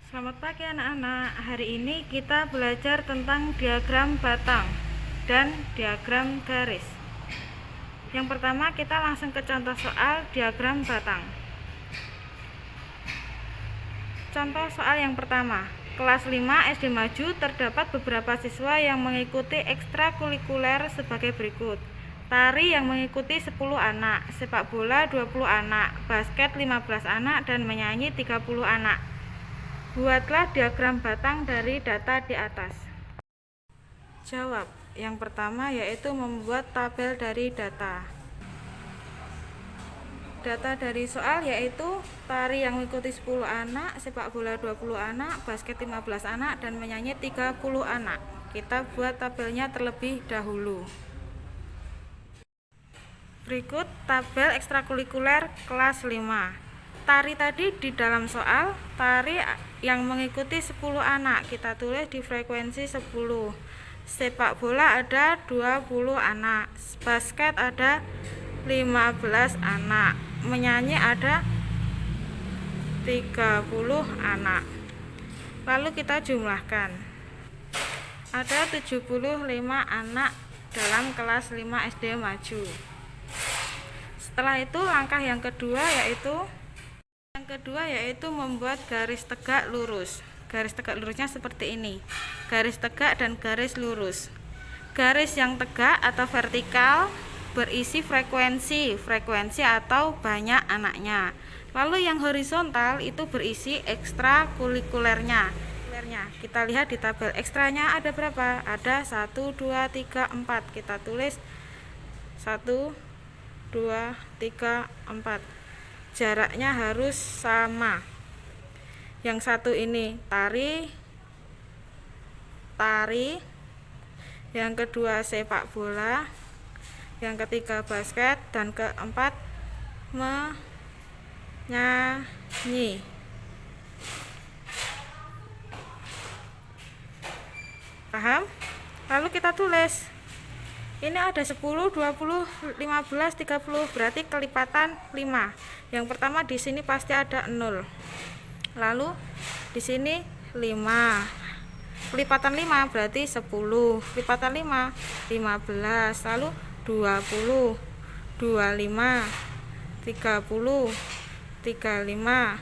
Selamat pagi anak-anak. Hari ini kita belajar tentang diagram batang dan diagram garis. Yang pertama kita langsung ke contoh soal diagram batang. Contoh soal yang pertama. Kelas 5 SD Maju terdapat beberapa siswa yang mengikuti ekstrakurikuler sebagai berikut. Tari yang mengikuti 10 anak, sepak bola 20 anak, basket 15 anak, dan menyanyi 30 anak. Buatlah diagram batang dari data di atas. Jawab. Yang pertama yaitu membuat tabel dari data. Data dari soal yaitu tari yang mengikuti 10 anak, sepak bola 20 anak, basket 15 anak, dan menyanyi 30 anak. Kita buat tabelnya terlebih dahulu. Berikut tabel ekstrakurikuler kelas 5. Tari tadi di dalam soal, tari yang mengikuti 10 anak, kita tulis di frekuensi 10. Sepak bola ada 20 anak, basket ada 15 anak, menyanyi ada 30 anak. Lalu kita jumlahkan. Ada 75 anak dalam kelas 5 SD Maju. Setelah itu langkah yang kedua yaitu membuat garis tegak lurus. Garis tegak lurusnya seperti ini. Garis tegak dan garis lurus. Garis yang tegak atau vertikal berisi frekuensi atau banyak anaknya. Lalu yang horizontal itu berisi ekstrakurikulernya. Kita lihat di tabel ekstranya ada berapa? Ada 1, 2, 3, 4. Kita tulis 1, 2, 3, 4. Jaraknya harus sama. Yang satu ini tari, yang kedua sepak bola, yang ketiga basket, dan keempat menyanyi. Paham? Lalu kita tulis. Ini ada 10, 20, 15, 30, berarti kelipatan 5. Yang pertama di sini pasti ada 0. Lalu di sini 5. Kelipatan 5 berarti 10. Kelipatan 5 15. Lalu 20, 25, 30, 35,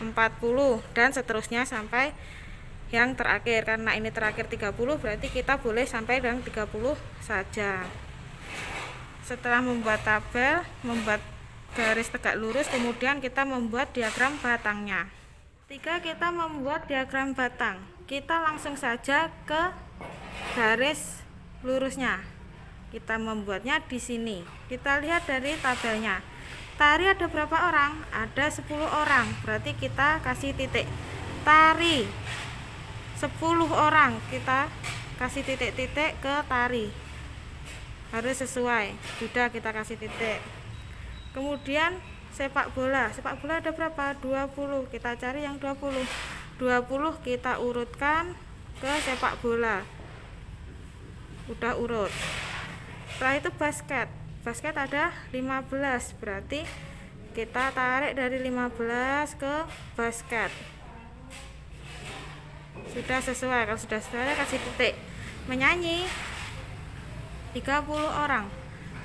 40, dan seterusnya sampai yang terakhir. Karena ini terakhir 30, berarti kita boleh sampai dengan 30 saja. Setelah membuat tabel, membuat garis tegak lurus, kemudian kita membuat diagram batangnya. Ketika kita membuat diagram batang, kita langsung saja ke garis lurusnya. Kita membuatnya di sini. Kita lihat dari tabelnya. Tari ada berapa orang? Ada 10 orang. Berarti kita kasih titik. Tari 10 orang, kita kasih titik-titik ke tari. Harus sesuai. Sudah, kita kasih titik. Kemudian sepak bola ada berapa? 20. Kita cari yang 20. 20 kita urutkan ke sepak bola. Udah urut. Setelah itu basket ada 15. Berarti kita tarik dari 15 ke basket. Sudah sesuai. Kalau sudah sesuai kasih titik. Menyanyi 30 orang.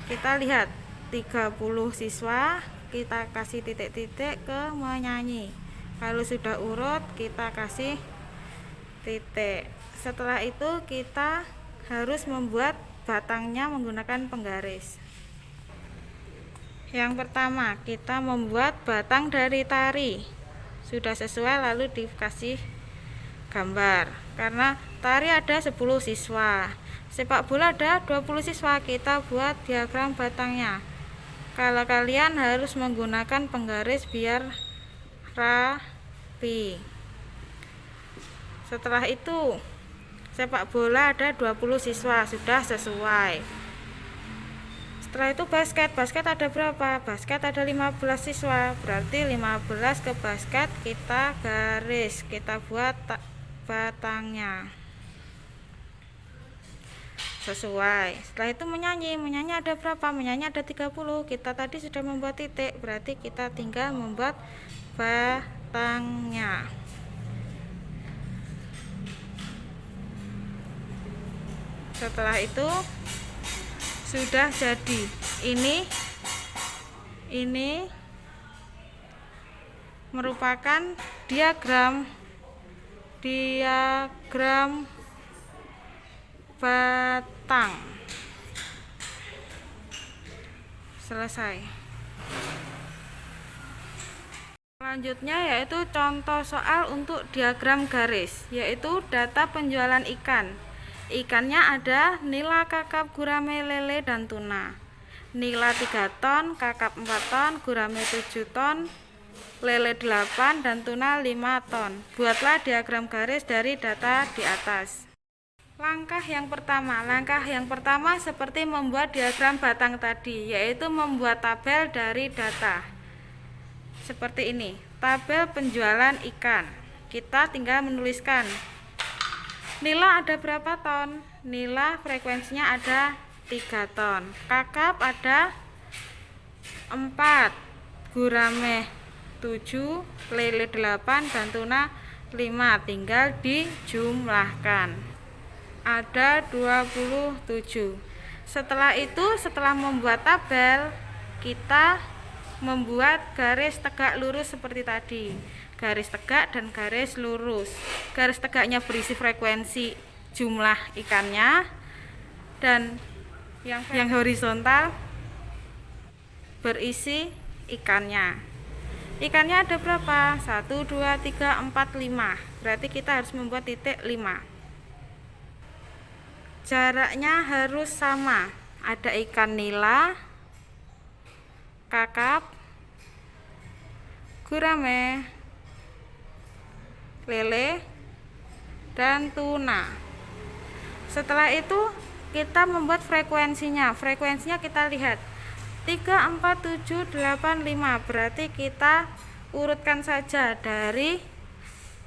Kita lihat 30 siswa, kita kasih titik-titik ke menyanyi. Kalau sudah urut kita kasih titik. Setelah itu kita harus membuat batangnya menggunakan penggaris. Yang pertama kita membuat batang dari tari. Sudah sesuai, lalu dikasih gambar. Karena tari ada 10 siswa, sepak bola ada 20 siswa, kita buat diagram batangnya. Kalau kalian harus menggunakan penggaris biar rapi. Setelah itu sepak bola ada 20 siswa, sudah sesuai. Setelah itu basket ada berapa? Basket ada 15 siswa, berarti 15 ke basket, kita garis, kita buat batangnya sesuai. Setelah itu menyanyi ada berapa? Menyanyi ada 30. Kita tadi sudah membuat titik, berarti kita tinggal membuat batangnya. Setelah itu sudah jadi. Ini merupakan diagram batang. Selesai. Selanjutnya yaitu contoh soal untuk diagram garis, yaitu data penjualan ikan. Ikannya ada nila, kakap, gurame, lele, dan tuna. Nila 3 ton, kakap 4 ton, gurame 7 ton, lele 8, dan tuna 5 ton. Buatlah diagram garis dari data di atas. Langkah yang pertama seperti membuat diagram batang tadi, yaitu membuat tabel dari data. Seperti ini, tabel penjualan ikan. Kita tinggal menuliskan nila ada berapa ton. Nila frekuensinya ada 3 ton. Kakap ada 4, gurame 7, lele 8, dan tuna 5. Tinggal dijumlahkan. Ada 27. Setelah itu, setelah membuat tabel, kita membuat garis tegak lurus seperti tadi. Garis tegak dan garis lurus. Garis tegaknya berisi frekuensi jumlah ikannya, dan yang horizontal berisi ikannya. Ikannya ada berapa? 1, 2, 3, 4, 5. Berarti kita harus membuat titik 5. Jaraknya harus sama. Ada ikan nila, kakap, gurame, lele, dan tuna. Setelah itu kita membuat frekuensinya. Frekuensinya kita lihat 3, 4, 7, 8, 5. Berarti kita urutkan saja dari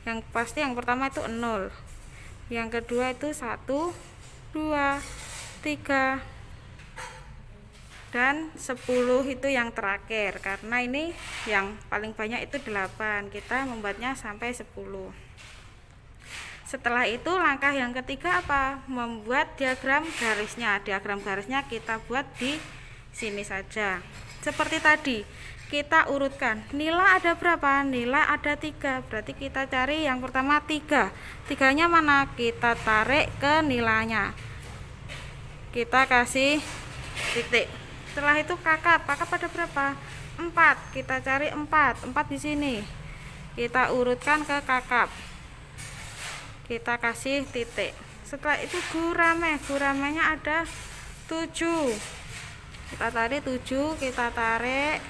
yang pasti. Yang pertama itu 0, yang kedua itu 1, 2, 3, dan 10 itu yang terakhir, karena ini yang paling banyak itu 8. Kita membuatnya sampai 10. Setelah itu langkah yang ketiga apa? Membuat diagram garisnya. Diagram garisnya kita buat di sini saja. Seperti tadi, kita urutkan. Nila ada berapa? Nila ada 3. Berarti kita cari yang pertama 3. 3-nya mana? Kita tarik ke nilanya. Kita kasih titik. Setelah itu kakap. Kakap ada berapa? 4. Kita cari 4. 4 di sini. Kita urutkan ke kakap. Kita kasih titik. Setelah itu gurame. Guramenya ada 7. Kita tarik 7, kita tarik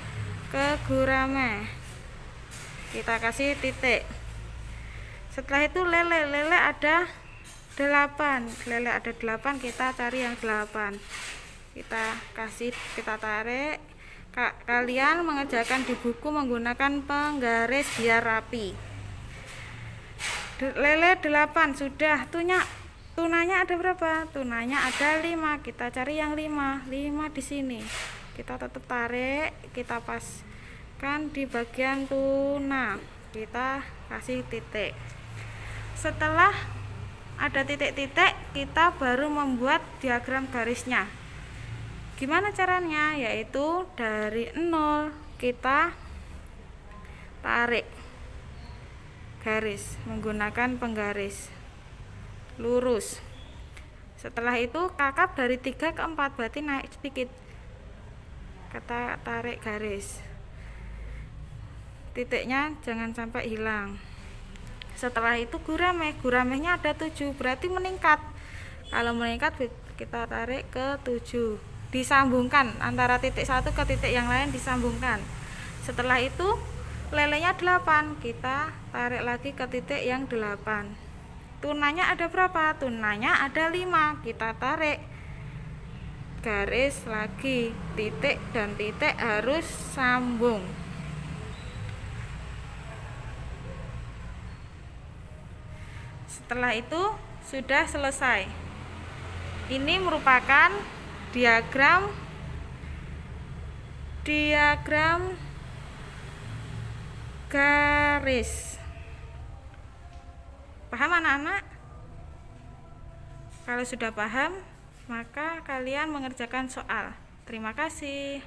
ke gurame. Kita kasih titik. Setelah itu lele. Lele ada 8. Lele ada 8, kita cari yang 8. Kita tarik. Kalian mengerjakan di buku menggunakan penggaris biar rapi. Lele 8 sudah. Tunanya ada berapa? Tunanya ada 5. Kita cari yang 5. 5 di sini. Kita tetap tarik, kita paskan di bagian tuna. Kita kasih titik. Setelah ada titik-titik, kita baru membuat diagram garisnya. Gimana caranya? Yaitu dari 0 kita tarik garis menggunakan penggaris lurus. Setelah itu kakap dari 3 ke 4, berarti naik sedikit. Kita tarik garis. Titiknya jangan sampai hilang. Setelah itu guramenya ada 7, berarti meningkat. Kalau meningkat kita tarik ke 7. Disambungkan antara titik satu ke titik yang lain, disambungkan. Setelah itu lelenya 8, kita tarik lagi ke titik yang 8. Tunanya ada berapa? Tunanya ada 5. Kita tarik garis lagi, titik dan titik harus sambung. Setelah itu sudah selesai. Ini merupakan diagram garis. Paham anak-anak? Kalau sudah paham, maka kalian mengerjakan soal. Terima kasih.